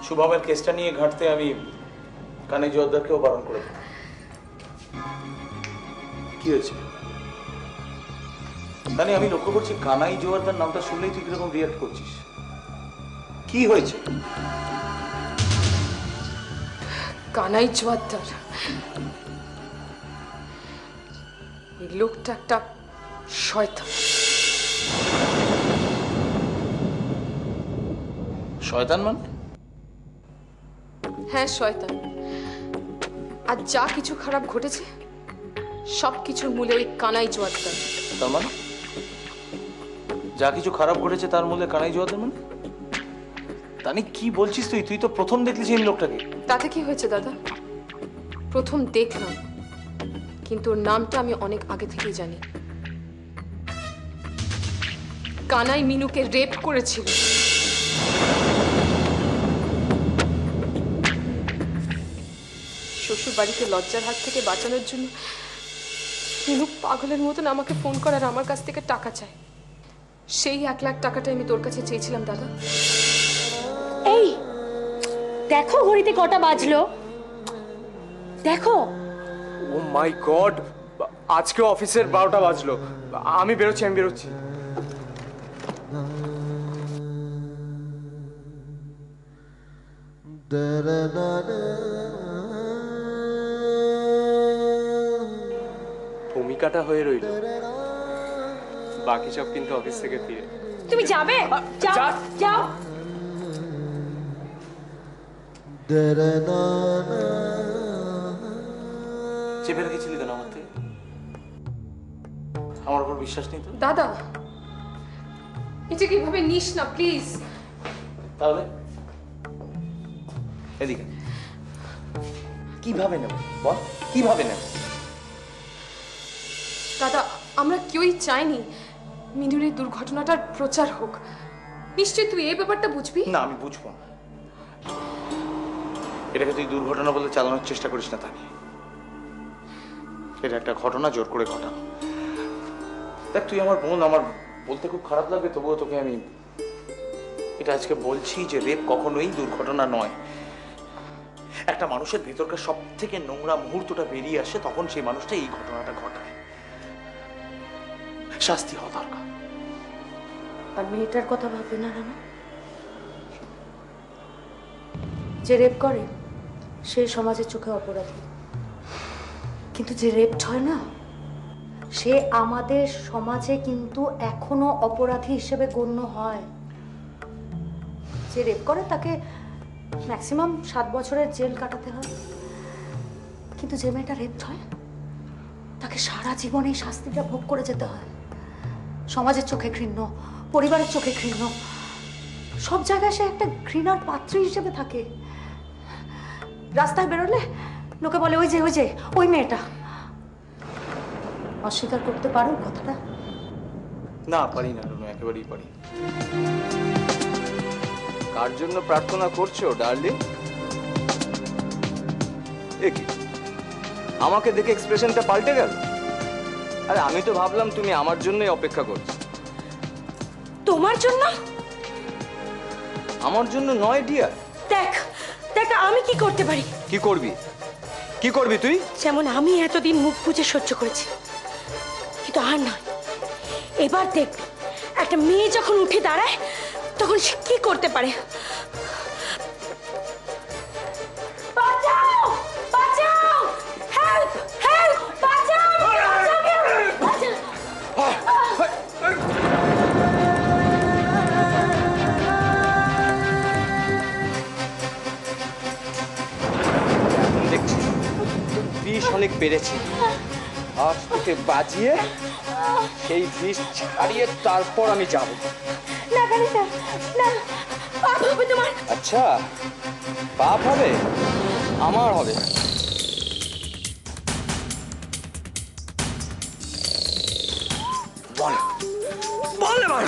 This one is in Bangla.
শুভমের কেসটা নিয়ে ঘাটতে আমি কানাই জোয়ারদারকেও বারণ করে দেব। কি হয়েছে? মানে আমি লক্ষ্য করছি কানাই জোয়ারদার নামটা শুনলেই তুই কিরকম রিয়াক্ট করছিস। কি হয়েছে? কানাই জোয়ারদার এই লোকটা একটা শয়তান। শয়তান মানে? হ্যাঁ শয়তান। আর যা কিছু খারাপ ঘটেছে সব কিছুর মূলে ওই কানাই জোয়ারদার। তার মানে যা কিছু খারাপ ঘটেছে তার মূলে কানাই জোয়ারদার মানে? তানি কি বলছিস তুই? তুই তো প্রথম দেখলি সেই লোকটাকে। তাতে কি হয়েছে দাদা? প্রথম দেখলাম, কিন্তু ওর নামটা আমি অনেক আগে থেকেই জানি। কানাই মিনুকে রেপ করেছিল। শ্বশুর বাড়িতে লজ্জার হাত থেকে বাঁচানোর জন্য মিনু পাগলের মতন আমাকে ফোন করার আমার কাছ থেকে টাকা চায়। সেই 1 লাখ টাকাটা আমি তোর কাছে চেয়েছিলাম দাদা। এই দেখো ঘড়িতে কটা বাজলো, দেখো। ও মাই গড, আজকে অফিসের 12টা বাজলো। আমি বেরোচ্ছি। ভূমিকাটা হয়ে রইল, বাকি সব কিন্তু অফিস থেকে ফিরে। তুমি যাবে? যাও যাও। চেপে রেখেছিলি কেন আমার থেকে? আমার উপর বিশ্বাস নেই তো? দাদা নিজেকে এভাবে নিস না প্লিজ। তাহলে এদিকে কিভাবে নেব বল? কিভাবে নেব? দাদা আমরা কেউই চাইনি মিনুর এই দুর্ঘটনাটার প্রচার হোক। নিশ্চয়ই তুই এই ব্যাপারটা বুঝবি। না, আমি বুঝবো না। এটাকে তুই দুর্ঘটনা বলে চালানোর চেষ্টা করিস না তাকে। এটা একটা ঘটনা, জোর করে ঘটানো। দেখ তুই আমার বোন, আমার বলতে খুব খারাপ লাগবে, তবুও তোকে আমি এটা আজকে বলছি যে রেপ কখনোই দুর্ঘটনা নয়। একটা মানুষের ভেতরকার সব থেকে নোংরা মুহূর্তটা বেরিয়ে আসে তখন সেই মানুষটা এই ঘটনাটা ঘটায়। শাস্তি হওয়া দরকার। আর মেয়েটার কথা ভাববে না রানা? যে রেপ করে সে সমাজের চোখে অপরাধী, কিন্তু যে রেপড হয় না সে আমাদের সমাজে কিন্তু এখনো অপরাধী হিসেবে গণ্য হয়। যে রেপ করে তাকে ম্যাক্সিমাম 7 বছরের জেল কাটাতে হয়, কিন্তু যে মেয়েটা রেপড হয় তাকে সারা জীবন এই শাস্তিটা ভোগ করে যেতে হয়। সমাজের চোখে ঘৃণ্য, পরিবারের চোখে ঘৃণ্য, সব জায়গায় সে একটা ঘৃণার পাত্রী হিসেবে থাকে। রাস্তায় বেরোলে লোকে বলে ওই যে ওই মেয়েটা। অস্বীকার করতে পারো কথাটা? না, পারি না রুনু, একেবারেই পারি। কার জন্য প্রার্থনা করছো ডার্লিং? এ কি, আমাকে দেখে এক্সপ্রেশনটা পাল্টে গেল? আরে আমি তো ভাবলাম তুমি আমার জন্যই অপেক্ষা করছো। তোমার জন্য? আমার জন্য নয় ডিয়ার। দেখ দেখ আমি কি করতে পারি। কি করবি? কি করবি তুই? যেমন আমি এতদিন মুখ বুজে সহ্য করেছি, কিন্তু আর নয়। এবার দেখবি একটা মেয়ে যখন উঠে দাঁড়ায় তখন সে কি করতে পারে। বাঁচাও বাঁচাও, হেল্প হেল্প, বাঁচাও বাঁচাও। দেখছি বিষ অনেক বেড়েছে, আর তোকে বাজিয়ে সেই বিষ ছাড়িয়ে তারপর আমি যাব। না না না, পাপ হবে তোমার। আচ্ছা, পাপ হবে? আমার হবে। বল বল এবার।